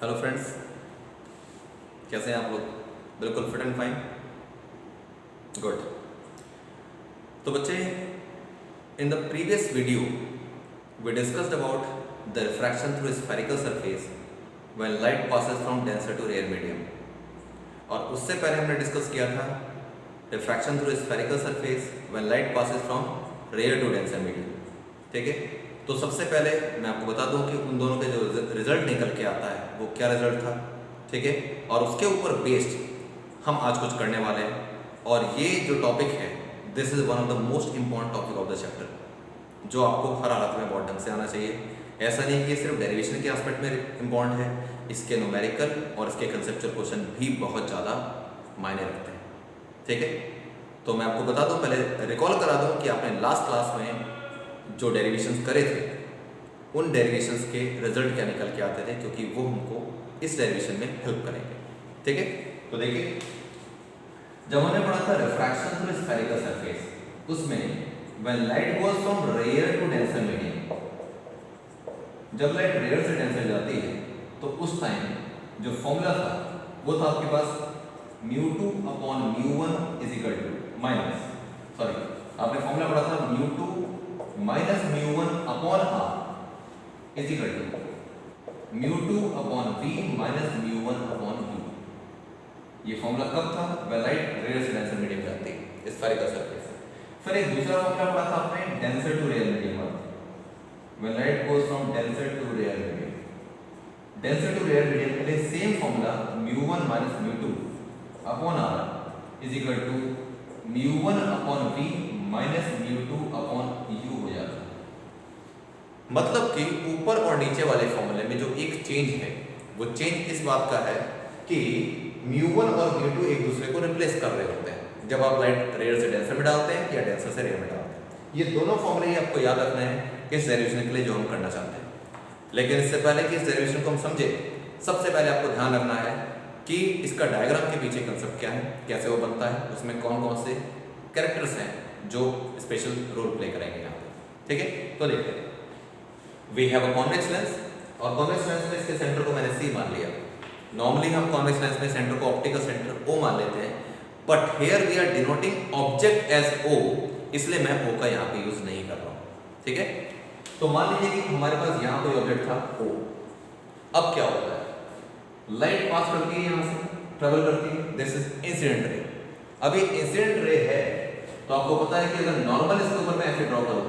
Hello friends, कैसे हैं आप लोग? बिल्कुल फिट एंड फाइन, गुड। तो बच्चे, in the previous video we discussed about the refraction through spherical surface when light passes from denser to rare medium. और उससे पहले हमने डिस्कस किया था refraction through spherical surface when light passes from rare to denser medium. ठीक है, तो सबसे पहले मैं आपको बता दूं कि उन दोनों के जो रिजल्ट निकल के आता है वो क्या रिजल्ट था। ठीक है, और उसके ऊपर बेस्ड हम आज कुछ करने वाले हैं। और ये जो टॉपिक है, this is one of the most important topic of the chapter, जो आपको हर हालत में बहुत ढंग से आना चाहिए। ऐसा नहीं कि सिर्फ डेरिवेशन के एस्पेक्ट में इंपॉर्टेंट है, इसके न्यूमेरिकल और इसके कंसेप्चुअल क्वेश्चन भी बहुत ज़्यादा मायने रखते हैं। ठीक है, तो मैं आपको बता दूं, पहले रिकॉल करा दूं कि आपने लास्ट क्लास में जो डेरिवेशंस करे थे उन डेरिवेशंस के रिजल्ट क्या निकल के आते थे, क्योंकि वो हमको इस डेरिवेशन में हेल्प करेंगे। ठीक है, तो देखिए, जब हमने पढ़ा था रिफ्रैक्शन थ्रू स्फेरिकल सरफेस, उसमें when light goes from rare to denser medium, जब लाइट रेयर से डेंसर जाती है तो उस टाइम जो फॉर्मूला था वो था आपके पास μ2 upon μ1 is equal to minus, sorry आपने फॉर्मूला पढ़ा था μ2 minus μ1 upon r is equal to μ2 upon v minus μ1 upon u। ये फॉर्मूला कब था? व्हेन लाइट रेयर से डेंसर मीडियम जाती है स्फेरिकल सरफेस। फिर एक दूसरा फॉर्मूला पढ़ा था आपने डेंसर टू रेयर मीडियम वाला, when light goes from denser to rare medium. Denser to rare medium के लिए same formula μ1 minus μ2 upon r is equal to μ1 upon v minus μ2 upon u हो जाता है। मतलब कि ऊपर और नीचे वाले फॉर्मूले में जो एक चेंज है, वो चेंज इस बात का है कि μ1 और μ2 एक दूसरे को रिप्लेस कर रहे होते हैं जब आप लाइट रेयर से डेंसर में डालते हैं या डेंसर से रेयर में डालते हैं। ये दोनों फॉर्मूले ही आपको याद रखना है इस डेरिवेशन के लिए जो हम करना चाहते हैं। लेकिन इससे पहले कि इस डेरिवेशन को हम समझे, सबसे पहले आपको ध्यान रखना है कि इसका डायग्राम के पीछे कंसेप्ट क्या है, कैसे वो बनता है, उसमें कौन कौन से कैरेक्टर्स हैं जो स्पेशल रोल प्ले करेंगे यहाँ पे। ठीक है, तो देखते हैं। We have a convex lens, और कॉन्वेक्स लेंस में इसके सेंटर को मैंने C मान लिया। नॉर्मली हम कॉन्वेक्स लेंस में सेंटर को ऑप्टिकल सेंटर O मान लेते हैं, but here we are denoting object as O, इसलिए मैं O का यहाँ पे यूज नहीं कर रहा हूँ। ठीक है, तो मान लीजिए कि हमारे पास यहाँ कोई ऑब्जेक्ट था O। अब क्या होता है, लाइट पास करती है, यहाँ से ट्रेवल करती है, दिस इज इंसिडेंट रे। अब ये इंसिडेंट रे है, तो आपको पता है कि अगर नॉर्मल इसके ऊपर मैं ऐसे ड्रॉ करूँ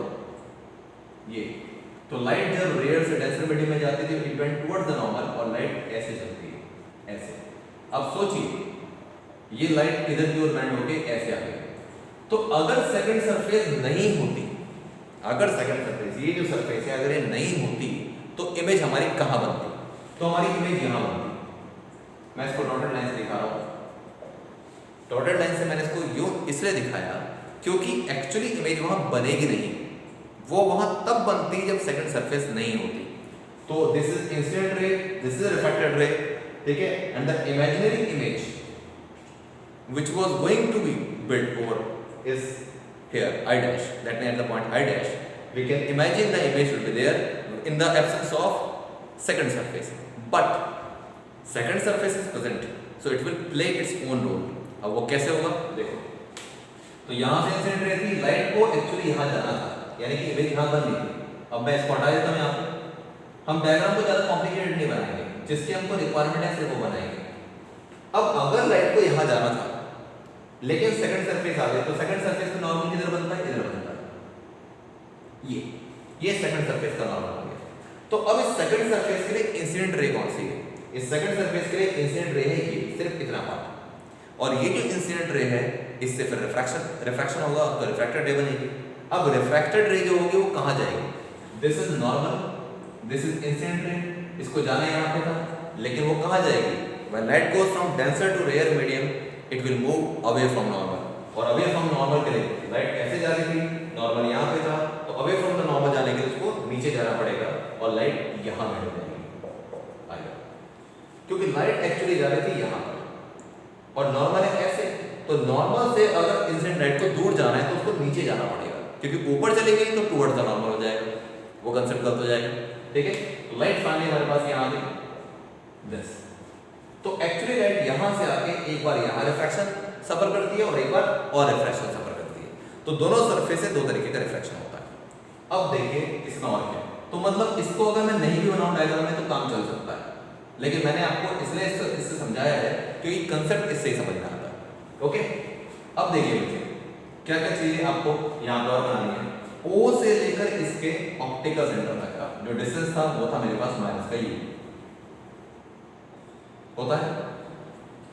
ये, तो लाइट जब रेयर से डेंसर मीडियम में जाती थी it went towards the normal, और लाइट ऐसे चलती है, ऐसे। अब सोचिए, ये लाइट इधर की ओर बेंड होके ऐसे आ गई, तो अगर सेकंड सरफेस नहीं होती, अगर सेकंड सरफेस, ये जो सरफेस है, अगर ये नहीं होती तो इमेज हमारी कहाँ बनती? तो हमारी इमेज यहाँ बनती। मैं इसको डॉटेड लाइन से दिखा रहा हूँ। डॉटेड लाइन से मैंने इसको यूं इसलिए दिखाया क्योंकि एक्चुअली इमेज वहां बनेगी नहीं, वो वहां तब बनती जब सेकंड सरफेस नहीं होती। तो this is incident ray, this is reflected ray, ठीक है, and the imaginary image which was going to be built over is here I dash, that means at the point I dash we can imagine the image will be there in the absence of second surface, but second surface is present, so it will play its own role। अब वो कैसे होगा देखो, तो यहाँ से incident ray थी, light को एक्चुअली यहाँ जाना था, यानी कि इमेज यहाँ बन रही थी। अब मैं इसको हटा देता हूँ यहाँ पे, हम डायग्राम को ज़्यादा कॉम्प्लिकेटेड नहीं बनाएंगे, जिसकी हमको रिक्वायरमेंट है सिर्फ वो बनाएंगे। अब अगर लाइट को यहाँ जाना था लेकिन सेकंड सरफेस आ गई, तो सेकंड सरफेस का नॉर्मल किधर बनता है? इधर बनता है। ये सेकंड सरफेस का नॉर्मल आ गया। तो अब इस सेकंड सरफेस के लिए इंसिडेंट रे कौन सी है? इस सेकंड सरफेस के लिए इंसिडेंट रे है ये, सिर्फ इतना पार्ट, और ये जो इंसिडेंट रे है इससे फिर रिफ्रैक्शन होगा, तो रिफ्रैक्टेड रे बनेगी। अब रिफ्रैक्टेड रे जो होगी वो कहाँ जाएगी? This is normal, this is incident ray, इसको जाना यहाँ पे था, लेकिन वो कहाँ जाएगी? When light goes from denser to rare medium, it will move away from normal, और away from normal के लिए लाइट कैसे जा रही थी? नॉर्मल यहाँ पे था, तो away from the normal जाने के लिए उसको नीचे जाना पड़ेगा, और लाइट यहाँ में हो जाएगी, क्योंकि लाइट एक्चुअली जा रही थी यहाँ पर, और नॉर्मल है ऐसे, तो नॉर्मल से अगर इंसिडेंट लाइट को दूर जाना है तो उसको नीचे जाना पड़ेगा, क्योंकि ऊपर चली गई तो टुवर्ड्स द नॉर्मल हो जाएगा, वो कंसेप्ट गलत हो जाएगा। ठीक है, तो लाइट फाइनली हमारे पास यहाँ आ गई, दिस। तो एक्चुअली लाइट यहां से आके एक बार यहां रिफ्रैक्शन सफर करती है और एक बार और रिफ्रैक्शन सफर करती है। तो दोनों सरफेस से दो तरीके का रिफ्रैक्शन होता है। अब देखिए इसमें और क्या, तो मतलब इसको अगर मैं नहीं भी बनाऊं डायग्राम में तो काम चल सकता है, लेकिन मैंने आपको इसलिए इससे समझाया है क्योंकि कंसेप्ट इससे ही समझ में आता है। ओके, अब देखिए मुझे क्या क्या चाहिए आपको यहाँ पर बनानी है। O से लेकर इसके ऑप्टिकल सेंटर तक का जो डिस्टेंस था वो था मेरे पास माइनस का U होता है,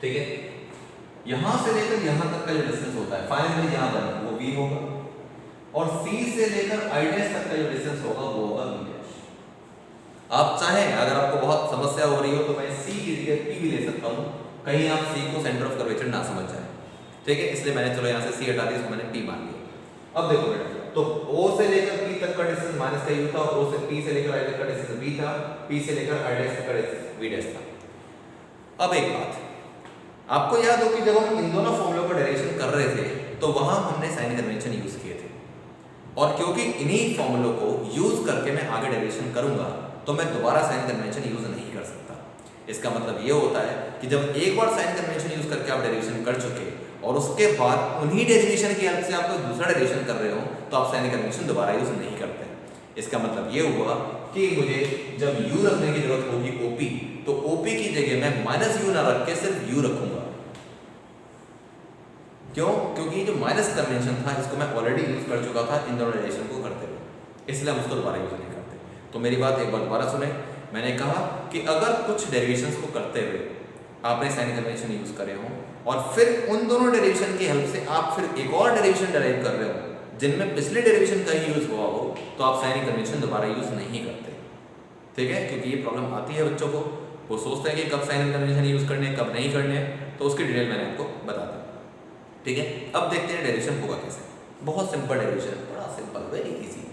ठीक है। यहां से लेकर यहां तक का जो डिस्टेंस होता है फाइनली यहां पर वो V होगा, और C से लेकर I' तक का जो डिस्टेंस होगा वो होगा V'। आप चाहें अगर आपको बहुत समस्या हो रही हो तो मैं C की जगह P भी ले सकता हूं, कहीं आप C को सेंटर ऑफ कर्वेचर ना समझ जाए, ठीक है। इसलिए मैंने चलो यहाँ से C हटा दी, इसको मैंने P मान लिया। अब देखो बेटा, तो O से लेकर P तक का डिस्टेंस माइनस का U था, और O से P से लेकर I तक का डिस्टेंस V था, P से लेकर I' तक का डिस्टेंस V' था। अब एक बात आपको याद हो कि जब हम इन दोनों फॉर्मूलों का डेरिवेशन कर रहे थे तो वहां हमने साइन कन्वेंशन यूज किए थे, और क्योंकि इन्हीं फॉर्मूलों को यूज करके मैं आगे डेरिवेशन करूंगा तो मैं दोबारा साइन कन्वेंशन यूज नहीं कर सकता। इसका मतलब ये होता है कि जब एक बार साइन कन्वेंशन यूज करके आप डेरिवेशन कर चुके और उसके बाद उन्हीं डेरिवेशन की हेल्प से आप कोई दूसरा डेरिवेशन कर रहे हो तो आप साइन कन्वेंशन दोबारा यूज नहीं करते। इसका मतलब ये हुआ कि मुझे जब u रखने की जरूरत होगी OP, तो OP की जगह मैं माइनस u ना रख के सिर्फ u रखूंगा। क्यों? क्योंकि जो माइनस कन्वेंशन था इसको मैं ऑलरेडी यूज कर चुका था इन दोनों डेरिवेशन को करते हुए, इसलिए हम उसको दोबारा यूज नहीं करते। तो मेरी बात एक बार दोबारा सुने, मैंने कहा कि अगर कुछ डेरिवेशंस को करते हुए आपने साइन कन्वेंशन यूज करे हो और फिर उन दोनों डेरिवेशन की हेल्प से आप फिर एक और डेरिवेशन डेराइव कर रहे हो जिनमें पिछले डेरिवेशन का ही यूज हुआ हो, तो आप साइन कन्वेंशन दोबारा यूज नहीं करते, ठीक है। क्योंकि ये प्रॉब्लम आती है बच्चों को, वो सोचते हैं कि कब साइन कन्वेंशन यूज करने हैं कब नहीं करने हैं, तो उसकी डिटेल मैंने आपको बता दी, ठीक है। अब देखते हैं डेरिवेशन होगा कैसे। बहुत सिंपल डेरिवेशन, बड़ा simple, very easy.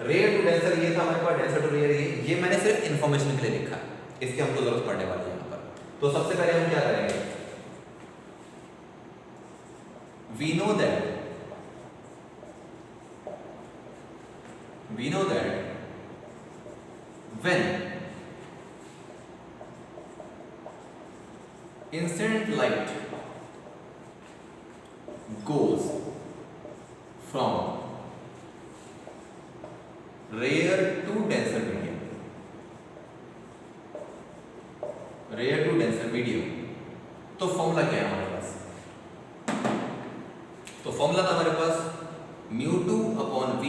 Rare to denser ये था हमारे पास, डेंसर टू रेयर ये मैंने सिर्फ इन्फॉर्मेशन के लिए लिखा है, इसकी हमको जरूरत पड़ने वाली है यहाँ पर। तो सबसे पहले हम क्या करेंगे, we know that when incident light goes from rare to denser medium, तो फॉर्मूला क्या है हमारे पास? तो फॉर्मूला था हमारे पास μ2 upon v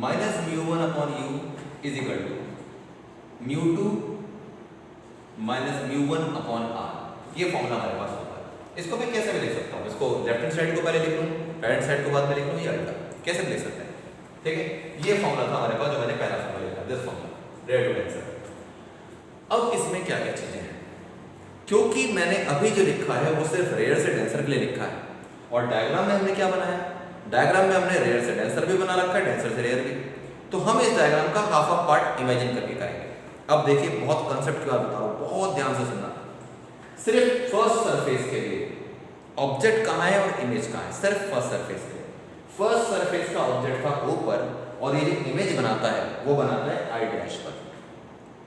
minus μ1 upon u is equal to μ2 minus μ1 upon r। ये फॉर्मूला हमारे पास होता है। इसको मैं कैसे भी लिख सकता हूँ, इसको लेफ्ट हैंड साइड को पहले लिख लूँ, राइट हैंड साइड को बाद में लिख लूँ, या उल्टा कैसे भी लिख सकते हैं, ठीक है। ये फॉर्मूला था हमारे पास जो मैंने पहला फॉर्मूला लिखा, this formula rare to denser. अब इसमें क्या क्या चीजें हैं, क्योंकि मैंने अभी जो लिखा है वो सिर्फ रेयर से डेंसर के लिए लिखा है, और डायग्राम में हमने क्या बनाया, डायग्राम में हमने रेयर से डेंसर भी बना रखा है, डेंसर से रेयर भी। तो हम इस डायग्राम का हाफ ऑफ पार्ट इमेजिन करके करेंगे। अब देखिए बहुत कंसेप्ट की बात बता रहा हूं, बहुत ध्यान से सुनना। सिर्फ फर्स्ट सरफेस के लिए ऑब्जेक्ट कहाँ है और इमेज कहाँ है, सिर्फ फर्स्ट सरफेस के लिए। फर्स्ट सरफेस का ऑब्जेक्ट था O पर, और ये जो इमेज बनाता है वो बनाता है I' पर,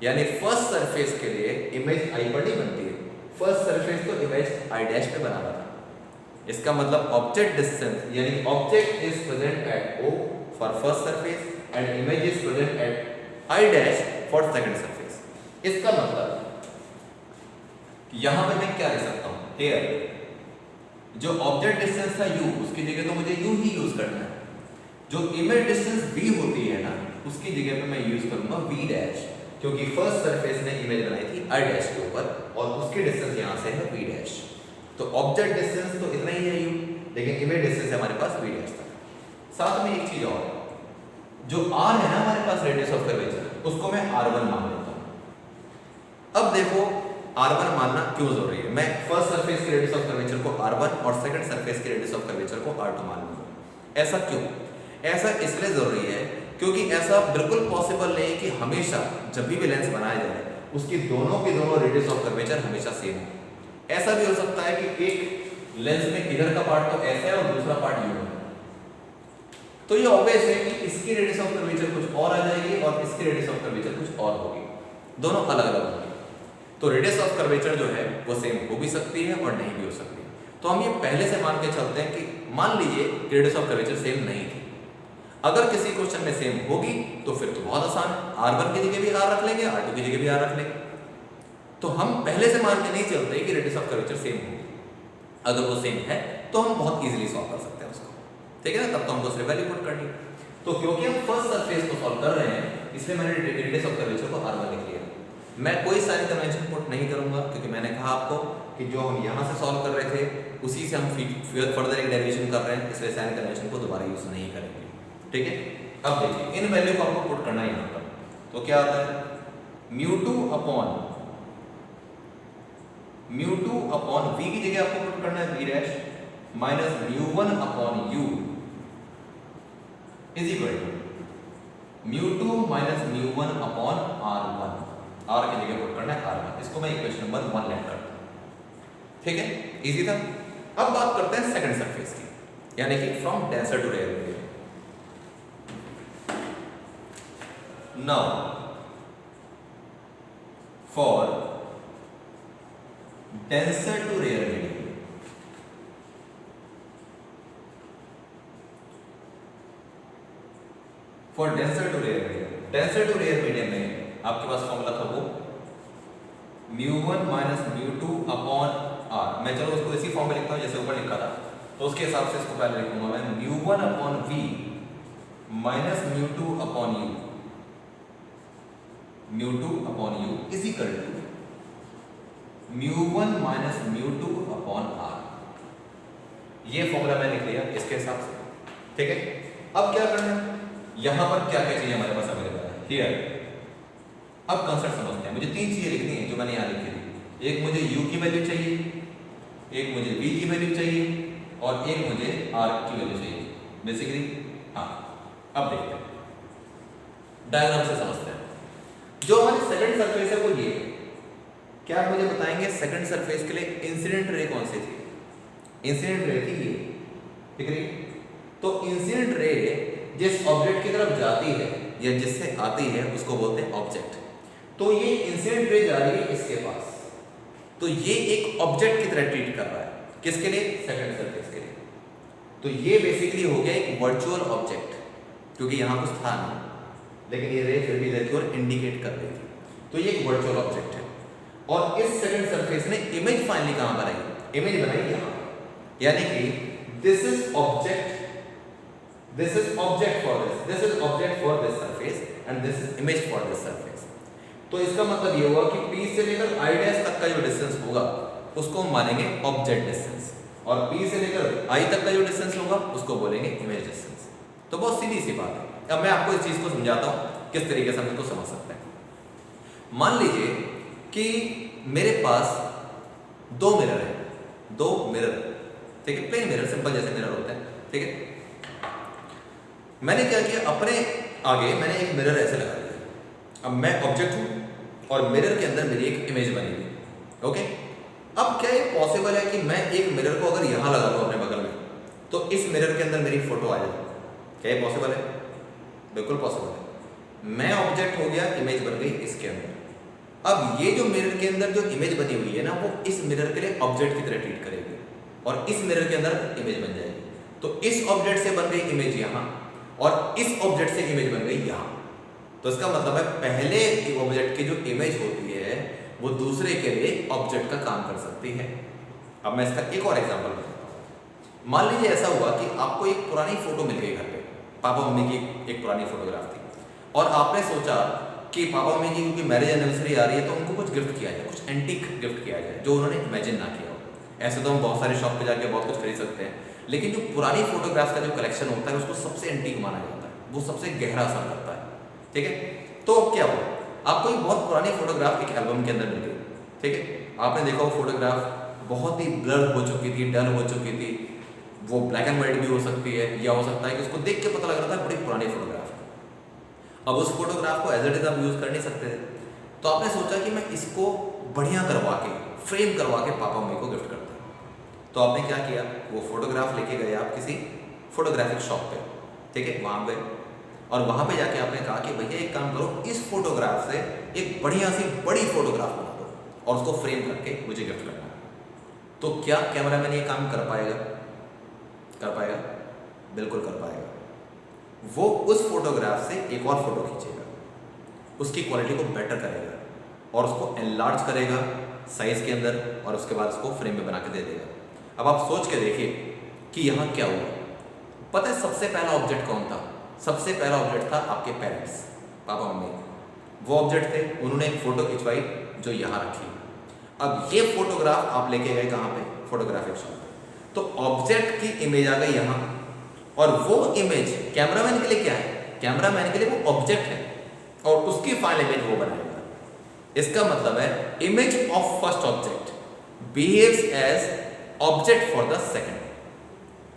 यानी फर्स्ट सरफेस के लिए इमेज I पर नहीं बनती है, फर्स्ट सरफेस तो इमेज I' पे बना था। इसका मतलब ऑब्जेक्ट डिस्टेंस यानी object is present at O for first surface and image is present at I' for second surface. इसका मतलब यहां पे मैं क्या लिख सकता हूं, हियर जो ऑब्जेक्ट डिस्टेंस था u, उसकी जगह तो मुझे u ही यूज करना है। जो इमेज डिस्टेंस v होती है ना, उसकी जगह पे मैं यूज करूंगा v', क्योंकि फर्स्ट सरफेस ने इमेज बनाई थी I' के ऊपर और उसकी डिस्टेंस यहां से है v'। तो ऑब्जेक्ट डिस्टेंस तो इतना ही है u, लेकिन इमेज डिस्टेंस है हमारे पास v' तक। साथ में एक चीज और, जो r है ना हमारे पास रेडियस ऑफ कर्वेचर, उसको मैं r1 मान लेता हूं। अब देखो r1 मानना क्यों जरूरी है, मैं फर्स्ट सरफेस के रेडियस ऑफ कर्वेचर को r1 और सेकंड सरफेस के रेडियस ऑफ कर्वेचर को r2 मान लूंगा। ऐसा क्यों? ऐसा इसलिए जरूरी है क्योंकि ऐसा बिल्कुल पॉसिबल नहीं है कि हमेशा जब भी लेंस बनाया जाए उसकी दोनों की दोनों रेडियस ऑफ कर्वेचर हमेशा सेम हो। ऐसा भी हो सकता है कि एक लेंस में इधर का पार्ट तो ऐसा है और दूसरा पार्ट यूं है, तो ये ऑब्वियस है कि इसकी रेडियस ऑफ कर्वेचर कुछ और आ जाएगी और इसकी रेडियस ऑफ कर्वेचर कुछ और होगी, दोनों अलग अलग होंगी। तो रेडियस ऑफ कर्वेचर जो है वो सेम हो भी सकती है और नहीं भी हो सकती है। तो हम ये पहले से मान के चलते हैं कि मान लीजिए रेडियस ऑफ कर्वेचर सेम नहीं थी। अगर किसी क्वेश्चन में सेम होगी तो फिर तो बहुत आसान है, R1 की जगह भी R रख लेंगे, R2 की जगह भी R रख लेंगे। तो हम पहले से मान के नहीं चलते कि रेडियस ऑफ कर्वेचर सेम होगी। अगर वो सेम है तो हम बहुत इजीली सॉल्व कर सकते हैं उसको, ठीक है ना। तब तो हमको सिर्फ वैल्यू पुट करनी है। तो क्योंकि हम फर्स्ट सरफेस को सॉल्व कर रहे हैं इसलिए मैंने रेडियस ऑफ कर्वेचर को R1 लिख लिया। मैं कोई साइन कन्वेंशन पुट नहीं करूंगा क्योंकि मैंने कहा आपको कि जो हम यहाँ से सॉल्व कर रहे थे उसी से हम फर्दर एक डेरिवेशन कर रहे हैं, इसलिए साइन कन्वेंशन को दोबारा यूज नहीं करेंगे, ठीक है। अब देखिए इन वैल्यू को आपको पुट करना है यहाँ पर। तो क्या आता है μ2 अपॉन v की जगह आपको पुट करना है v dash minus μ1 upon u is equal to μ2 minus μ1 upon r1। r की जगह पुट करना है r1। इसको मैं इक्वेशन नंबर 1 लेट करता हूं, ठीक है, इजी था। अब बात करते हैं सेकंड सरफेस की, यानी कि from denser to rare medium. Now for denser to rare medium, for denser to rare medium, denser to rare medium में आपके पास फॉर्मूला था वो μ1 माइनस μ2 अपॉन r। मैं चलो उसको इसी फॉर्म में लिखता हूँ जैसे ऊपर लिखा था, तो उसके हिसाब से इसको पहले लिखूंगा मैं μ1 upon v minus μ2 upon u, μ2 upon u is equal to μ1 minus μ2 upon r। ये फॉर्मूला मैंने लिख लिया इसके हिसाब से, ठीक है। अब क्या करना है, यहां पर क्या क्या चीजें हमारे पास अवेलेबल है हियर। अब कंसेप्ट समझते हैं। मुझे तीन चीजें लिखनी है जो मैंने यहां लिखी थी। एक मुझे u की वैल्यू चाहिए, एक मुझे v की वैल्यू चाहिए और एक मुझे r की वैल्यू चाहिए बेसिकली। हाँ, अब देखते हैं, डायग्राम से समझते हैं। जो हमारी सेकंड सरफेस है वो ये है। क्या आप मुझे बताएंगे सेकंड सरफेस के लिए इंसिडेंट रे कौन सी थी? इंसिडेंट रे थी ये, ठीक है। तो इंसिडेंट रे जिस ऑब्जेक्ट की तरफ जाती है या जिससे आती है उसको बोलते हैं ऑब्जेक्ट। तो ये इंसिडेंट रे जा रही है इसके पास, तो ये एक ऑब्जेक्ट की तरह ट्रीट कर रहा है। किसके लिए? सेकंड सरफेस के लिए। तो ये बेसिकली हो गया एक वर्चुअल ऑब्जेक्ट, क्योंकि यहां कुछ था नहीं, लेकिन ये रे फिर भी इधर की ओर इंडिकेट कर रही थी। तो ये एक वर्चुअल ऑब्जेक्ट है और इस सेकंड सरफेस ने इमेज फाइनली कहां बनाई? इमेज बनाई यहां, यानी कि this is object, this is object for this is object for this surface and this is image for this surface। तो इसका मतलब ये हुआ कि P से लेकर I डैश तक का जो डिस्टेंस होगा उसको हम मानेंगे ऑब्जेक्ट डिस्टेंस, और P से लेकर I तक का जो डिस्टेंस होगा उसको बोलेंगे इमेज डिस्टेंस। तो बहुत सीधी सी बात है। अब मैं आपको इस चीज को समझाता हूँ किस तरीके से हम इसको समझ सकते हैं। मान लीजिए कि मेरे पास दो मिरर है, दो मिरर, ठीक है, प्लेन मिरर, सिंपल जैसे मिरर होते हैं, ठीक है। मैंने क्या किया, अपने आगे मैंने एक मिरर ऐसे लगा दिया। अब मैं ऑब्जेक्ट हूं और मिरर के अंदर मेरी एक इमेज बनी हुई, ओके। अब क्या ये पॉसिबल है कि मैं एक मिरर को अगर यहां लगा दूं अपने बगल में तो इस मिरर के अंदर मेरी फोटो आ जाए? क्या ये पॉसिबल है? बिल्कुल पॉसिबल है। मैं ऑब्जेक्ट हो गया, इमेज बन गई इसके अंदर। अब ये जो मिरर के अंदर जो इमेज बनी हुई है ना, वो इस मिरर के लिए ऑब्जेक्ट की तरह ट्रीट करेगी और इस मिरर के अंदर इमेज बन जाएगी। तो इस ऑब्जेक्ट से बन गई इमेज यहां और इस ऑब्जेक्ट से इमेज बन गई यहां। तो इसका मतलब है पहले ऑब्जेक्ट की जो इमेज होती है वो दूसरे के लिए ऑब्जेक्ट का काम कर सकती है। अब मैं इसका एक और एग्जांपल बताता हूं। मान लीजिए ऐसा हुआ कि आपको एक पुरानी फोटो मिल गई घर पे, पापा मम्मी की एक पुरानी फोटोग्राफ थी, और आपने सोचा कि पापा मम्मी की क्योंकि मैरिज एनिवर्सरी आ रही है तो उनको कुछ गिफ्ट किया जाए, कुछ एंटीक गिफ्ट किया जाए जो उन्होंने इमेजिन ना किया हो। ऐसे तो हम बहुत सारे शॉप पे जाके बहुत कुछ खरीद सकते हैं, लेकिन जो पुरानी फोटोग्राफ का जो कलेक्शन होता है उसको सबसे एंटीक माना जाता है, वो सबसे गहरा असर करता है, ठीक है। तो अब क्या हुआ, आपको एक बहुत पुरानी फोटोग्राफ एक एल्बम के अंदर मिल गई, ठीक है। आपने देखा वो फोटोग्राफ बहुत ही ब्लर हो चुकी थी, डल हो चुकी थी, वो ब्लैक एंड व्हाइट भी हो सकती है, या हो सकता है कि उसको देख के पता लग रहा था बड़ी पुरानी फोटोग्राफ है। अब उस फोटोग्राफ को एज इट इज आप यूज कर नहीं सकते थे, तो आपने सोचा कि मैं इसको बढ़िया करवा के, फ्रेम करवा के पापा मम्मी को गिफ्ट करता हूँ। तो आपने क्या किया, वो फोटोग्राफ लेके गए आप किसी फोटोग्राफिक शॉप पे, ठीक है, वहां गए और वहां पे जाके आपने कहा कि भैया एक काम करो, इस फोटोग्राफ से एक बढ़िया सी बड़ी फोटोग्राफ बना दो। और उसको फ्रेम करके मुझे गिफ्ट करना है। तो क्या कैमरामैन ये काम कर पाएगा? कर पाएगा? बिल्कुल कर पाएगा। वो उस फोटोग्राफ से एक और फोटो खींचेगा, उसकी क्वालिटी को बेटर करेगा और उसको एनलार्ज करेगा साइज के अंदर, और उसके बाद उसको फ्रेम में बना के दे देगा। अब आप सोच के देखिए कि यहाँ क्या हुआ। पता है सबसे पहला ऑब्जेक्ट कौन था? सबसे पहला ऑब्जेक्ट था आपके पेरेंट्स, पापा मम्मी। वो ऑब्जेक्ट थे, उन्होंने एक फोटो खिंचवाई जो यहाँ रखी। अब ये फोटोग्राफ आप लेके गए कहाँ पे? फोटोग्राफिक शॉप पे। तो ऑब्जेक्ट की इमेज आ गई यहाँ, और वो इमेज कैमरामैन के लिए क्या है? कैमरामैन के लिए वो ऑब्जेक्ट है और उसकी फाइनल इमेज वो बनाएगा। इसका मतलब है image of first object behaves as object for the second.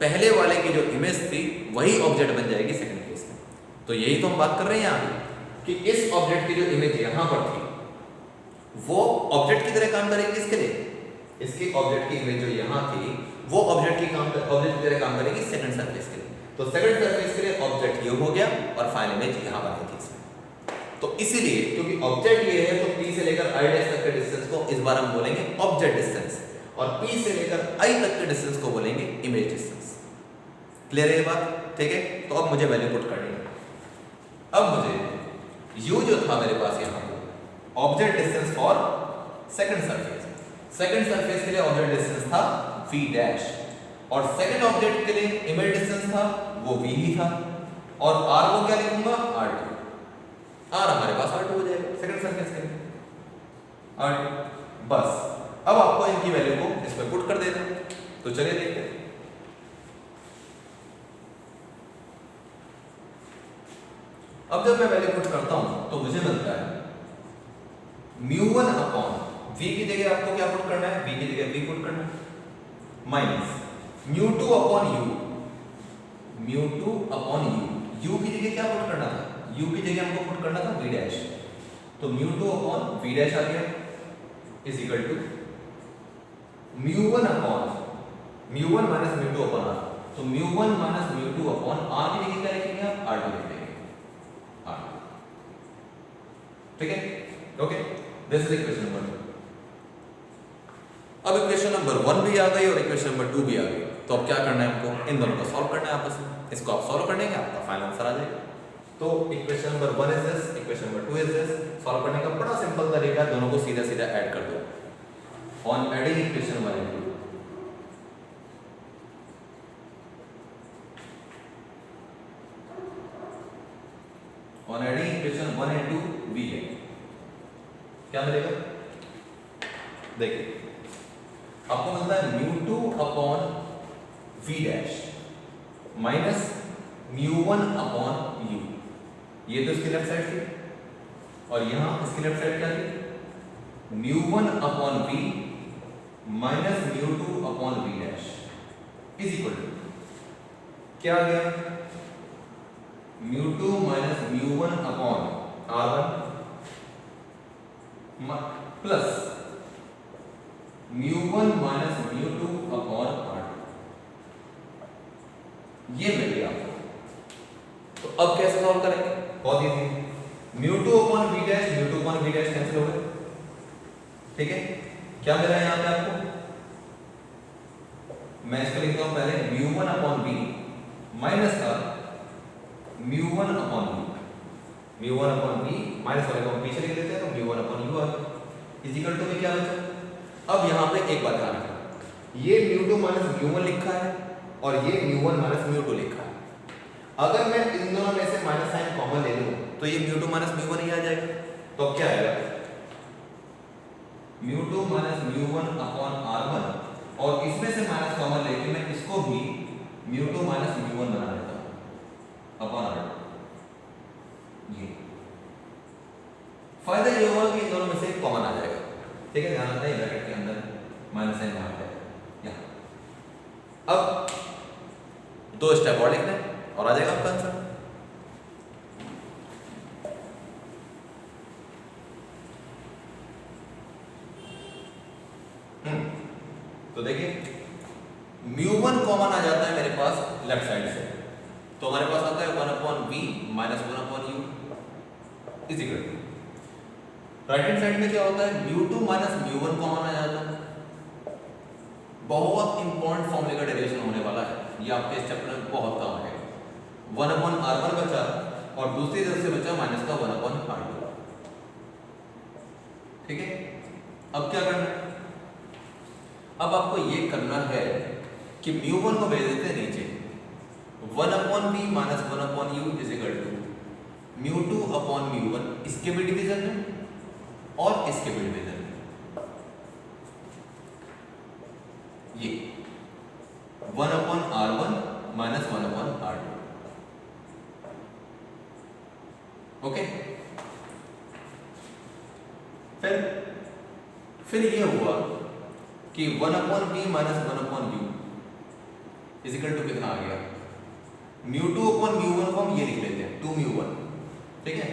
पहले वाले की जो इमेज थी वही ऑब्जेक्ट बन जाएगी सेकंड केस में। तो यही तो हम बात कर रहे हैं यहाँ कि इस ऑब्जेक्ट की जो इमेज यहाँ पर थी वो ऑब्जेक्ट की तरह काम करेगी। इसके लिए इसकी ऑब्जेक्ट की इमेज जो यहाँ थी वो ऑब्जेक्ट की तरह काम करेगी सेकंड सरफेस के लिए। तो सेकंड सरफेस के लिए ऑब्जेक्ट ये हो गया और फाइनल इमेज यहाँ बनी थी इसमें। तो इसीलिए क्योंकि ऑब्जेक्ट ये है तो P से लेकर I डैश तक के डिस्टेंस को इस बार हम बोलेंगे ऑब्जेक्ट डिस्टेंस, और P से लेकर I तक के डिस्टेंस को बोलेंगे इमेज डिस्टेंस। क्लियर है ये बात? ठीक है। तो अब मुझे वैल्यू पुट करनी है। अब मुझे U जो था मेरे पास यहाँ पे object distance for second surface, second surface के लिए ऑब्जेक्ट डिस्टेंस था V डैश, और सेकंड ऑब्जेक्ट के लिए इमेज डिस्टेंस था वो V ही था, और R को क्या लिखूंगा? R2। R हमारे पास R2 हो जाएगा सेकंड सरफेस के लिए R2। बस अब आपको इनकी वैल्यू को इसमें पुट कर देना। तो चलिए देखते हैं। अब जब मैं वैल्यू पुट करता हूं तो मुझे मिलता है μ1 अपॉन v की जगह आपको क्या पुट करना है? v की जगह v पुट करना है, minus μ2 upon u, μ2 upon u। u की जगह क्या पुट करना था? u की जगह हमको पुट करना था v डैश। तो μ2 अपॉन v डैश आ गया is equal to μ1 upon μ1 minus μ2 upon r। तो μ1 माइनस μ2 अपॉन r की जगह क्या लिखेंगे आप? r2 लिख देंगे, r2। ठीक है, okay. This is equation number 2। अब इक्वेशन नंबर 1 भी आ गई और इक्वेशन नंबर 2 भी आ गई। तो अब क्या करना है हमको? इन दोनों को सॉल्व करना है आपस में। इसको आप सॉल्व करने के आपका फाइनल आंसर आ जाएगा। तो equation number 1 is this, equation number 2 is this. Solve करने का बड़ा सिंपल तरीका है, दोनों को सीधा सीधा ऐड कर दो। On adding equation 1 and 2, on adding equation 1 and 2 we get क्या मिलेगा? देखिए आपको मिलता है μ2 upon v dash minus μ1 upon u। ये तो इसकी लेफ्ट साइड थी और यहां इसकी लेफ्ट साइड क्या थी? μ1 upon v minus μ2 upon v dash is equal to क्या आ गया? μ2 minus μ1 upon r1 plus μ1 minus μ2 upon r2। ये मिल गया आपको। तो अब कैसे सॉल्व करेंगे? बहुत easy. μ2 upon v dash, μ2 upon v dash cancel हो गए। ठीक है, क्या मिला यहां पे आपको? मैं इसको लिखता हूं पहले μ1 अपॉन v माइनस का μ1 upon v, μ1 upon v minus वाले को हम पीछे लिख देते हैं तो μ1 अपॉन u आ गया इज इक्वल टू में क्या बचा? अब यहां पे एक बात ध्यान रखना, ये μ2 माइनस μ1 लिखा है और ये μ1 माइनस μ2 लिखा है। अगर मैं इन दोनों में से माइनस साइन कॉमन ले लूं तो ये μ2 माइनस μ1 ही आ जाएगा। तो अब क्या आएगा? μ2 माइनस μ1 अपॉन r1, और इसमें से माइनस कॉमन लेके मैं इसको भी μ2 माइनस μ1 बना देता हूं अपॉन r2। ये फायदा ये होगा कि इन दोनों में से एक कॉमन आ जाएगा। ठीक है, ध्यान रखना है ब्रैकेट के अंदर माइनस साइन वहां पे यहाँ। अब 2 स्टेप और लिखना है और आ जाएगा आपका आंसर। तो देखिए μ1 कॉमन आ जाता है मेरे पास लेफ्ट साइड से, तो हमारे पास आता है 1 upon v minus 1 upon u is equal to right hand side में क्या होता है, μ2 माइनस μ1 कॉमन आ जाता है। बहुत इंपॉर्टेंट फॉर्मूले का डेरिवेशन होने वाला है, ये आपके इस चैप्टर में बहुत काम आएगा। 1/r1 बचा और दूसरी तरफ से बचा माइनस का 1/r2। ठीक है, अब क्या करना है, अब आपको ये करना है कि μ1 को भेज देते हैं नीचे, 1/v minus 1/u is equal to μ2/μ1, इसके भी डिवीजन में और इसके भी डिवीजन में, ये 1/r1 माइनस 1/r2। ओके, फिर ये हुआ कि 1/v minus 1/u is equal to कितना आ गया, μ2/μ1 को हम ये लिख लेते हैं 2μ1। ठीक है,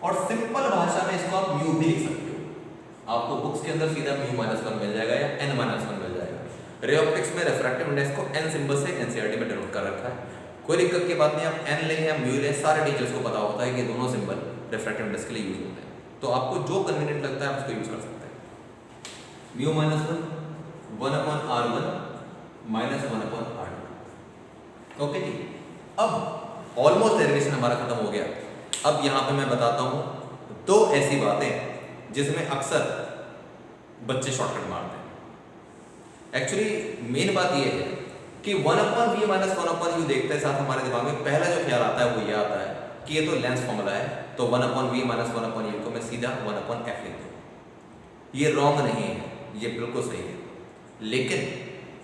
और सिंपल भाषा में इसको आप म्यू भी लिख सकते हो। आपको बुक्स के अंदर सीधा μ-1 मिल जाएगा या n-1 मिल जाएगा। रे ऑप्टिक्स में रिफ्रैक्टिव इंडेक्स को n सिंबल से एनसीईआरटी में डिनोट कर रखा है, कोई दिक्कत की बात नहीं। आप n लें या म्यू लें, सारे टीचर्स को पता होता है कि दोनों सिंबल रिफ्रैक्टिव इंडेक्स के लिए यूज होते हैं, तो आपको जो कन्वीनियंट लगता है आप उसको यूज कर सकते हैं। μ-1 1/r1 माइनस 1/r2। ओके जी, अब ऑलमोस्ट डेरिवेशन हमारा खत्म हो गया। अब यहाँ पे मैं बताता हूँ दो ऐसी बातें जिसमें अक्सर बच्चे शॉर्टकट मारते हैं। एक्चुअली मेन बात ये है कि 1/v माइनस 1/u देखते साथ हमारे दिमाग में पहला जो ख्याल आता है वो ये आता है कि ये तो लेंस फॉर्मूला है, तो 1/v माइनस 1/u को मैं सीधा 1/f लिख दूँ। ये रॉन्ग नहीं है, ये बिल्कुल सही है, लेकिन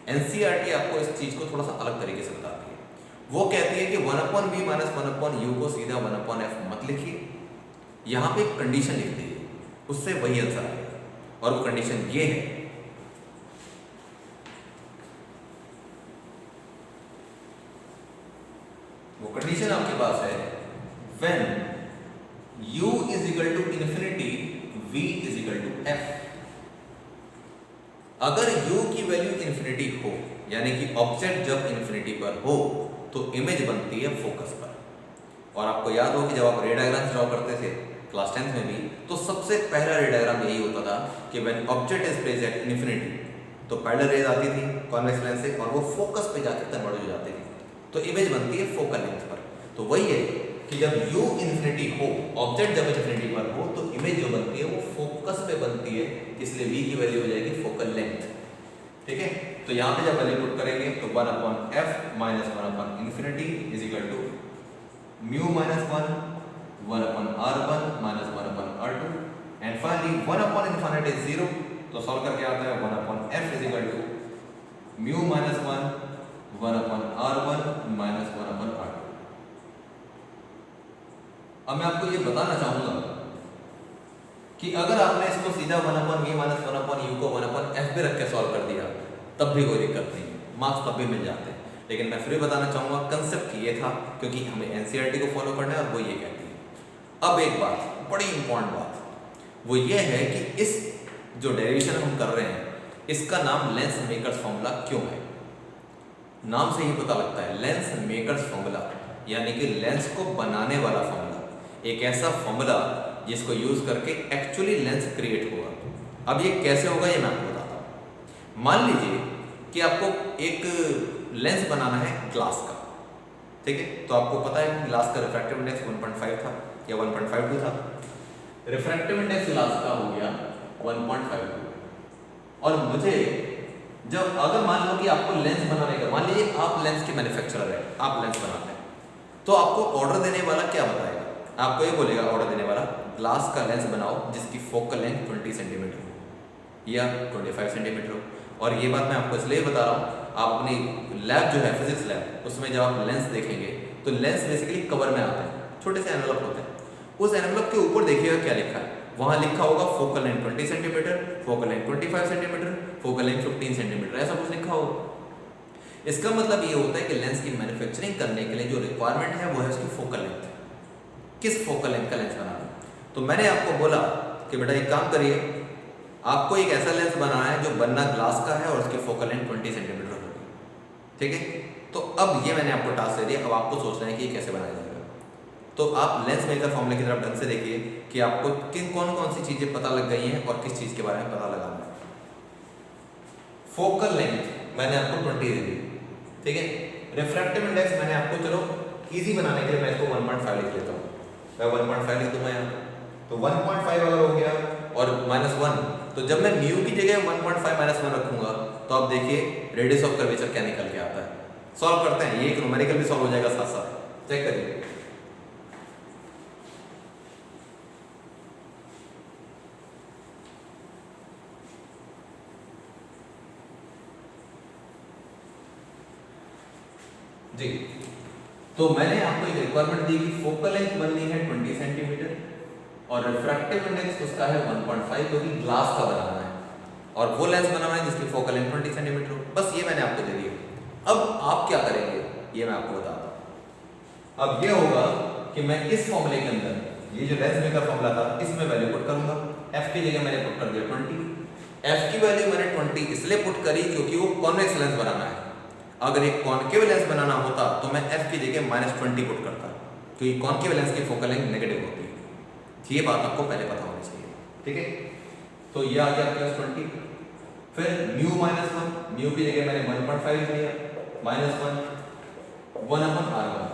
एनसीईआरटी आपको इस चीज़ को थोड़ा सा अलग तरीके से बताती है। वो कहती है कि 1/v माइनस 1/u को सीधा 1/f मत लिखिए, यहाँ पे एक कंडीशन लिख दीजिए, उससे वही आंसर आएगा। और वो कंडीशन ये है, वो कंडीशन आपके पास है when u is equal to infinity v is equal to f। अगर u की वैल्यू इन्फिनिटी हो, यानी कि ऑब्जेक्ट जब इन्फिनिटी पर हो तो इमेज बनती है फोकस पर। और आपको याद हो कि जब आप रे डायग्राम ड्रॉ करते थे क्लास 10th में भी, तो सबसे पहला रे डायग्राम यही होता था कि when object is placed at infinity, तो पैरेलल रेज आती थी कॉन्वेक्स लेंस से और वो फोकस पे जाकर कन्वर्ट हो जाती थी, तो इमेज बनती है फोकल लेंथ पर। तो वही है कि जब u इन्फिनिटी हो, ऑब्जेक्ट जब इन्फिनिटी पर हो, तो इमेज जो बनती है वो फोकस पे बनती है, इसलिए v की वैल्यू हो जाएगी फोकल लेंथ। ठीक है, तो यहाँ पे जब वैल्यू पुट करेंगे तो 1/f minus 1/infinity is equal to μ-1 1/r1 minus 1/r2 and finally 1/infinity is 0, तो सॉल्व करके आता है 1/f is equal to μ-1 1/r1 minus 1/r2। अब मैं आपको ये बताना चाहूंगा कि अगर आपने इसको सीधा 1/v माइनस 1/u को 1/f पे रख के सॉल्व कर दिया तब भी कोई दिक्कत नहीं, मार्क्स तब भी मिल जाते हैं। लेकिन मैं फिर बताना चाहूँगा कंसेप्ट ये था, क्योंकि हमें एनसीईआरटी को फॉलो करना है और वो ये कहती है। अब एक बात, बड़ी इंपॉर्टेंट बात, वो ये है कि इस जो डेरिवेशन हम कर रहे हैं इसका नाम लेंस मेकर्स फॉर्मूला क्यों है। नाम से ही पता लगता है, लेंस मेकर्स फॉर्मूला यानी कि लेंस को बनाने वाला फॉर्मूला, एक ऐसा फॉर्मूला जिसको यूज करके एक्चुअली लेंस क्रिएट होगा। अब ये कैसे होगा ये मैं आपको बताता हूँ। मान लीजिए कि आपको एक लेंस बनाना है ग्लास का, ठीक है, तो आपको पता है कि ग्लास का रिफ्रैक्टिव इंडेक्स 1.5 था या 1.52 था। रिफ्रैक्टिव इंडेक्स ग्लास का हो गया 1.52, और मुझे जब अगर मान लो कि आपको लेंस बनाने का, मान लीजिए आप लेंस के मैन्युफैक्चरर हैं, आप लेंस बनाते हैं, तो आपको ऑर्डर देने वाला क्या बताएगा, आपको ये बोलेगा ऑर्डर देने वाला ग्लास का लेंस बनाओ जिसकी फोकल लेंथ 20 सेंटीमीटर हो या 25 सेंटीमीटर हो। और ये बात मैं आपको इसलिए बता रहा हूँ, आप अपनी लैब जो है फिजिक्स लैब, उसमें जब आप लेंस देखेंगे तो लेंस बेसिकली कवर में आते हैं, छोटे से एनवलप होते हैं। उस एनवलप के ऊपर देखिएगा क्या लिखा है, वहाँ लिखा होगा focal length 20 centimetre, focal length 25 centimetre, focal length 15 centimetre, ऐसा कुछ लिखा होगा। इसका मतलब ये होता है कि लेंस की मैन्युफैक्चरिंग करने के लिए जो रिक्वायरमेंट है वो है उसकी फोकल लेंथ, किस फोकल लेंथ का लेंस बनाना। तो मैंने आपको बोला कि बेटा एक काम करिए, आपको एक ऐसा लेंस बनाना है जो बनना ग्लास का है और उसकी फोकल लेंथ 20 सेंटीमीटर होगी, ठीक है। तो अब ये मैंने आपको टास्क दे दिया, अब आपको सोचना है कि ये कैसे बनाया जाएगा। तो आप लेंस मेकर फॉर्मूले की तरफ ढंग से देखिए कि आपको कौन कौन सी चीज़ें पता लग गई हैं और किस चीज़ के बारे में पता लगाना है। फोकल लेंथ मैंने आपको 20 दे दी, ठीक है। रिफ्रैक्टिव इंडेक्स मैंने आपको, चलो इजी बनाने के लिए मैं इसको 1.5 लिख लेता हूँ, मैं 1.5 लिख दूंगा यहाँ। तो 1.5 अगर हो गया और -1, तो जब मैं म्यू की जगह 1.5 -1 रखूंगा तो आप देखिए रेडियस ऑफ कर्वेचर क्या निकल के आता है। सॉल्व करते हैं, ये एक न्यूमेरिकल भी सॉल्व हो जाएगा साथ साथ, चेक करिए। जी, तो मैंने आपको एक रिक्वायरमेंट दी कि फोकल लेंथ बननी है 20 सेंटीमीटर और रिफ्रैक्टिव इंडेक्स उसका है 1.5, क्योंकि ग्लास का बनाना है और वो लेंस बनाना है जिसकी फोकल लेंथ 20 सेंटीमीटर हो। बस ये मैंने आपको दे दिया। अब आप क्या करेंगे ये मैं आपको बताता हूँ। अब ये होगा कि मैं इस फॉर्मूले के अंदर, ये जो लेंस मेकर फॉर्मूला था, इसमें वैल्यू पुट करूंगा। एफ की जगह मैंने पुट कर दिया 20। एफ की वैल्यू मैंने 20 इसलिए पुट करी क्योंकि वो कॉन्वेक्स लेंस बनाना है। अगर एक कॉनकेव लेंस बनाना होता तो मैं f की जगह -20 पुट करता, क्योंकि कॉनकेव लेंस की फोकल लेंथ नेगेटिव होती है। ये बात आपको पहले पता होनी चाहिए, ठीक है। तो ये आ गया आपके पास 20। फिर म्यू -1, म्यू की जगह मैंने 1.5 लिया, -1 1/r1।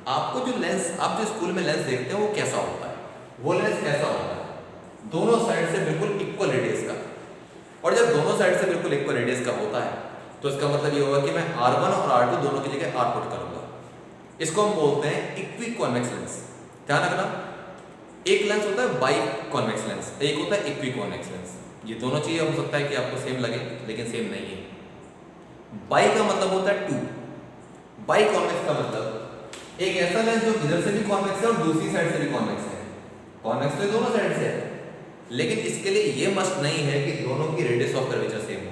आपको जो लेंस, आप जो स्कूल में लेंस देखते हैं वो कैसा होता है, वो लेंस कैसा होता है, दोनों साइड से बिल्कुल इक्वल रेडियस का। और जब दोनों साइड से बिल्कुल इक्वल रेडियस का होता है तो इसका मतलब ये होगा कि मैं R1 और R2 दोनों की जगह R पुट करूंगा। इसको हम बोलते हैं इक्वी कॉन्वेक्स लेंस। ध्यान रखना, एक लेंस होता है बाई कॉन्वेक्स लेंस, एक होता है इक्वी कॉन्वेक्स लेंस। ये दोनों चीजें हो सकता है कि आपको सेम लगे, लेकिन सेम नहीं है। बाई का मतलब होता है 2, बाई कॉन्वेक्स का मतलब एक ऐसा लेंस जो इधर से भी कॉन्वेक्स है और दूसरी साइड से भी कॉन्वेक्स है। कॉन्वेक्स तो दोनों साइड से है, लेकिन इसके लिए ये मस्ट नहीं है कि दोनों की रेडियस ऑफ कर्वेचर सेम हो।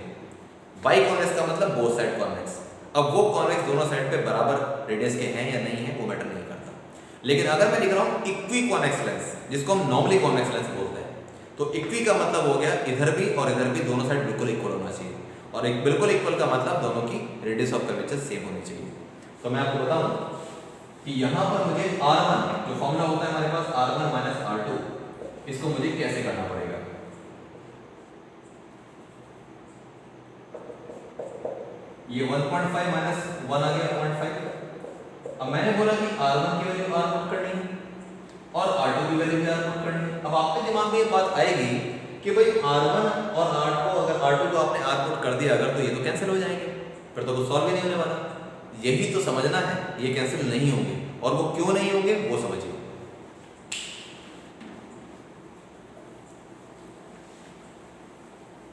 बाई कॉन्वेक्स का मतलब बोथ साइड कॉन्वेक्स। अब वो कॉन्वेक्स दोनों साइड पे बराबर रेडियस के हैं या नहीं है वो मैटर नहीं करता। लेकिन अगर मैं लिख रहा हूँ इक्वी कॉन्वेक्स लेंस, जिसको हम नॉर्मली कॉन्वेक्स लेंस बोलते हैं, तो इक्वी का मतलब हो गया इधर भी और इधर भी दोनों साइड बिल्कुल इक्वल होना चाहिए, और एक बिल्कुल इक्वल का मतलब दोनों की रेडियस ऑफ कर्वेचर सेम होनी चाहिए। तो मैं आपको बताऊं कि यहाँ पर मुझे R1 जो फॉर्मूला होता है हमारे पास R1 - R2, इसको मुझे कैसे करना पड़ेगा। ये 1.5 - 1 आ गया 0.5। अब मैंने बोला कि R1 की वैल्यू R पुट करनी है और R2 की वैल्यू भी R पुट करनी है। अब आपके दिमाग में ये बात आएगी कि भाई R1 और R2, अगर R2 को आपने R पुट कर दिया अगर, तो ये तो कैंसिल हो जाएंगे, फिर तो कुछ सॉल्व ही नहीं होने वाला। यही तो समझना है, ये कैंसिल नहीं होंगे, और वो क्यों नहीं होंगे वो समझिए।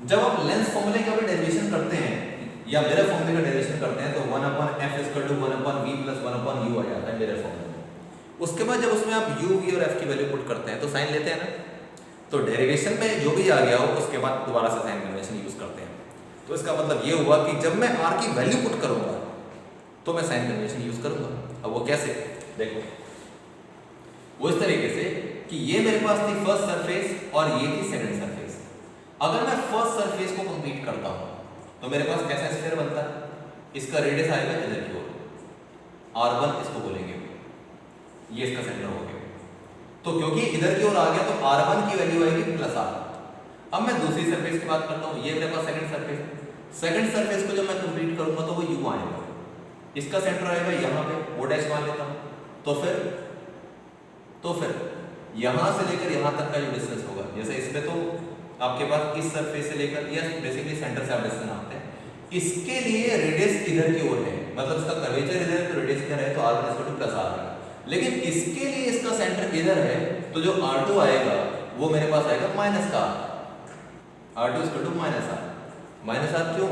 जब आप लेंस फॉर्मूले का भी डेरिवेशन करते हैं या मिरर फॉर्मूले का डेरिवेशन करते हैं तो 1/f = 1/v + 1/u आ जाता है मिरर फॉर्मूले में। उसके बाद जब उसमें आप u, v और f की वैल्यू पुट करते हैं तो साइन लेते हैं ना, तो डेरिवेशन में जो भी आ गया हो उसके बाद दोबारा से साइन कन्वेंशन यूज करते हैं। तो इसका मतलब ये हुआ कि जब मैं r की वैल्यू पुट करूंगा तो मैं साइन कन्वेंशन यूज करूंगा। अब वो कैसे, देखो वो इस तरीके से कि ये मेरे पास थी फर्स्ट सरफेस और ये थी सेकंड सरफेस। अगर मैं फर्स्ट सरफेस को कंप्लीट करता हूं तो मेरे पास कैसा स्फीयर बनता है, इसका रेडियस आएगा इधर की ओर, R1 इसको बोलेंगे, ये इसका सेंटर हो गया। तो क्योंकि इधर की ओर आ गया तो R1 की वैल्यू आएगी +R। अब मैं दूसरी सरफेस की बात करता हूँ, ये मेरे पास सेकंड सरफेस है। सेकंड सरफेस को जब मैं कंप्लीट करूंगा तो वो U आएगा, इसका सेंटर आएगा यहाँ पे, वो डैश मान लेता हूँ। तो फिर यहाँ से लेकर यहाँ तक का जो डिस्टेंस होगा, जैसे इसमें तो आपके पास इस सरफेस से लेकर या बेसिकली सेंटर से आप डिस्टेंस नापते हैं, इसके लिए रेडियस इधर की ओर है, मतलब इसका कर्वेचर इधर है तो रेडियस इधर है, तो R1 = +R है। लेकिन इसके लिए इसका सेंटर इधर है तो जो R2 आएगा वो मेरे पास आएगा -R। R2 = -R क्यों,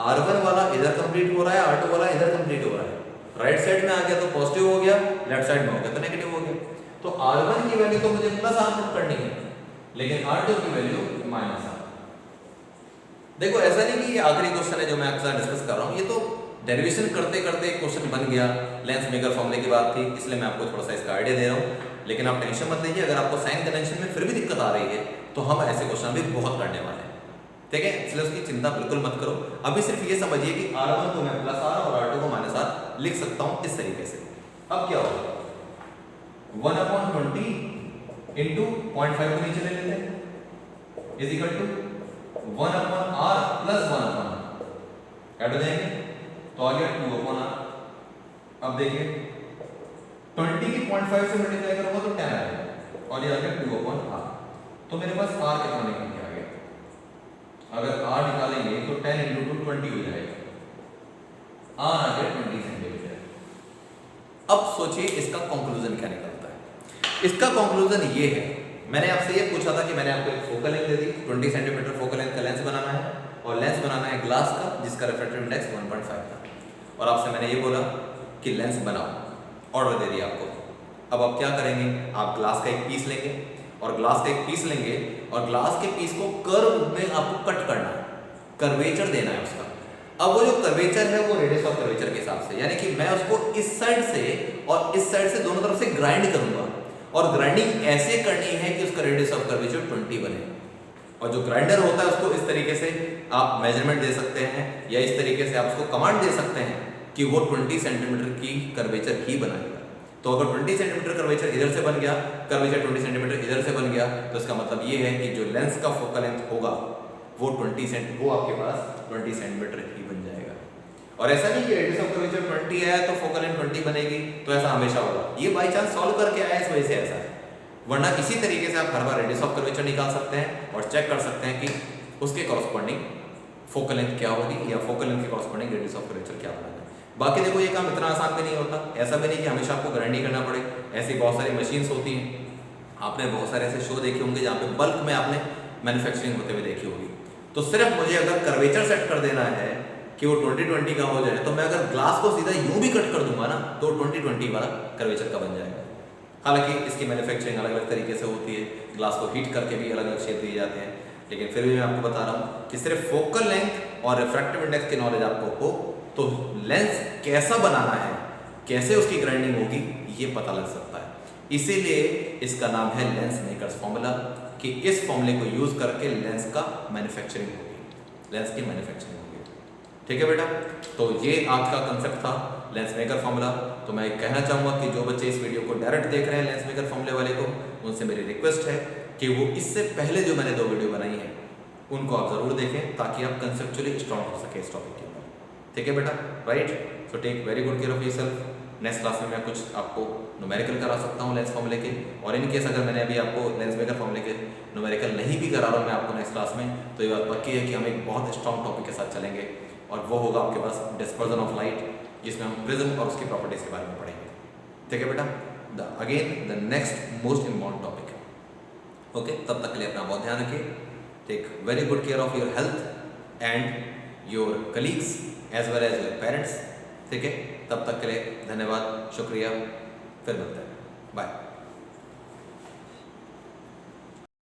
R1 वाला इधर कंप्लीट हो रहा है, R2 वाला इधर कंप्लीट हो रहा है। राइट साइड में आ गया तो पॉजिटिव हो गया, लेफ्ट साइड में हो गया तो नेगेटिव हो गया। तो R1 की वैल्यू तो मुझे +R पुट करनी है, लेकिन R2 की वैल्यू -R। देखो ऐसा नहीं कि ये आखिरी क्वेश्चन है जो मैं आपके साथ डिस्कस कर रहा हूँ, ये तो डेरिवेशन करते करते क्वेश्चन बन गया, लेंस मेकर फॉर्मूले की बात थी, इसलिए मैं आपको थोड़ा सा इसका आइडिया दे रहा हूँ। लेकिन आप टेंशन मत लीजिए, अगर आपको साइन कन्वेंशन में फिर भी दिक्कत आ रही है तो हम ऐसे क्वेश्चन भी बहुत करने वाले हैं, ठीक है। इसलिए उसकी चिंता बिल्कुल मत करो। अभी सिर्फ ये समझिए कि R1 को मैं +R और R2 को -R लिख सकता हूँ इस तरीके से। अब क्या होगा, 1/20 इंटू 0.5 को नीचे ले लेते हैं is equal to 1/r plus 1/r add हो जाएंगे तो आ गया 2/r। अब देखिए 20 की 0.5 से मल्टीप्लाई करूंगा तो 10 आएगा और ये आ गया 2/r। तो मेरे पास r कितना निकल के आ गया, अगर r निकालेंगे तो 10 इंटू 2 20 हो जाएगा, r आ गया 20 सेंटीमीटर। अब सोचिए इसका कंक्लूजन क्या निकलता है। इसका कंक्लूजन ये है, मैंने आपसे ये पूछा था कि मैंने आपको एक फोकल लेंथ दे दी, 20 सेंटीमीटर फोकल लेंथ का लेंस बनाना है और लेंस बनाना है ग्लास का जिसका रिफ्रैक्टिव इंडेक्स 1.5 था, और आपसे मैंने ये बोला कि लेंस बनाओ, ऑर्डर दे दिया आपको। अब आप क्या करेंगे, आप ग्लास का एक पीस लेंगे और ग्लास का एक पीस लेंगे और ग्लास के पीस को कर्व में आपको कट करना है, कर्वेचर देना है उसका। अब वो जो कर्वेचर है वो रेडियस ऑफ कर्वेचर के हिसाब से, यानी कि मैं उसको इस साइड से और इस साइड से दोनों तरफ से ग्राइंड करूंगा और ग्राइंडिंग ऐसे करनी है कि उसका रेडियस ऑफ कर्वेचर 20 बने। और जो ग्राइंडर होता है उसको इस तरीके से आप मेजरमेंट दे सकते हैं या इस तरीके से आप उसको कमांड दे सकते हैं कि वो 20 सेंटीमीटर की कर्वेचर ही बनाएगा। तो अगर 20 सेंटीमीटर कर्वेचर इधर से बन गया, कर्वेचर 20 सेंटीमीटर इधर से बन गया, तो इसका मतलब ये है कि जो लेंस का फोकल लेंथ होगा वो 20 आपके पास 20 सेंटीमीटर ही बन जाएगा। और ऐसा नहीं कि रेडियस ऑफ कर्वेचर 20 है तो फोकल लेंथ 20 बनेगी, तो ऐसा हमेशा होगा। ये बाई चांस सॉल्व करके आया इस वजह से ऐसा है, वरना इसी तरीके से आप हर बार रेडियस ऑफ कर्वेचर निकाल सकते हैं और चेक कर सकते हैं कि उसके कॉरस्पॉन्डिंग फोकल लेंथ क्या होगी या फोकल लेंथ के कॉरस्पॉन्डिंग रेडियस ऑफ कर्वेचर क्या होगा। बाकी देखो ये काम इतना आसान भी नहीं होता, ऐसा भी नहीं कि हमेशा आपको ग्राइंडिंग करना पड़े। ऐसी बहुत सारी मशीन्स होती हैं, आपने बहुत सारे ऐसे शो देखे होंगे जहाँ पे बल्क में आपने मैन्युफैक्चरिंग होते हुए देखी होगी। तो सिर्फ मुझे अगर कर्वेचर सेट कर देना है कि वो 20-20 का हो जाए, तो मैं अगर ग्लास को सीधा यूं भी कट कर दूंगा ना तो 20-20 वाला कर्वेचर का बन जाएगा। हालांकि इसकी मैन्युफैक्चरिंग अलग अलग तरीके से होती है, ग्लास को हीट करके भी अलग अलग शेप दिए जाते हैं, लेकिन फिर भी मैं आपको बता रहा हूँ कि सिर्फ फोकल लेंथ और रिफ्रैक्टिव इंडेक्स की नॉलेज आपको हो तो लेंस कैसा बनाना है, कैसे उसकी ग्राइंडिंग होगी, ये पता लग सकता है। इसीलिए इसका नाम है लेंस मेकर्स फॉर्मूला, कि इस फॉर्मूले को यूज करके लेंस का मैन्युफैक्चरिंग होगी, लेंस की मैन्युफैक्चरिंग होगी। ठीक है बेटा, तो ये आज का कंसेप्ट था लेंस मेकर फॉर्मूला। तो मैं कहना चाहूँगा कि जो बच्चे इस वीडियो को डायरेक्ट देख रहे हैं लेंस मेकर फॉर्मूले वाले को, उनसे मेरी रिक्वेस्ट है कि वो इससे पहले जो मैंने 2 वीडियो बनाई है उनको आप जरूर देखें, ताकि आप कंसेप्चुअली स्ट्रॉन्ग हो सके इस टॉपिक के ऊपर। ठीक है बेटा, right. So take very good care of yourself. Next class में मैं कुछ आपको न्यूमेरिकल करा सकता हूँ लेंस फॉर्मूले के, और इन केस अगर मैंने अभी आपको लेंस मेकर फॉर्मूले के न्यूमेरिकल नहीं भी करा रहा हूँ मैं आपको नेक्स्ट क्लास में, तो ये बात पक्की है कि हम एक बहुत स्ट्रॉन्ग टॉपिक के साथ चलेंगे, और वो होगा आपके पास डिस्पर्जन ऑफ लाइट, जिसमें हम प्रिज्म और उसकी प्रॉपर्टीज के बारे में पढ़ेंगे। ठीक है बेटा, the next most important topic है। ओके, तब तक के लिए अपना बहुत ध्यान रखिए। Take very good care of your health and your colleagues as well as your parents. ठीक है, तब तक के लिए धन्यवाद, शुक्रिया, फिर मिलते हैं, बाय।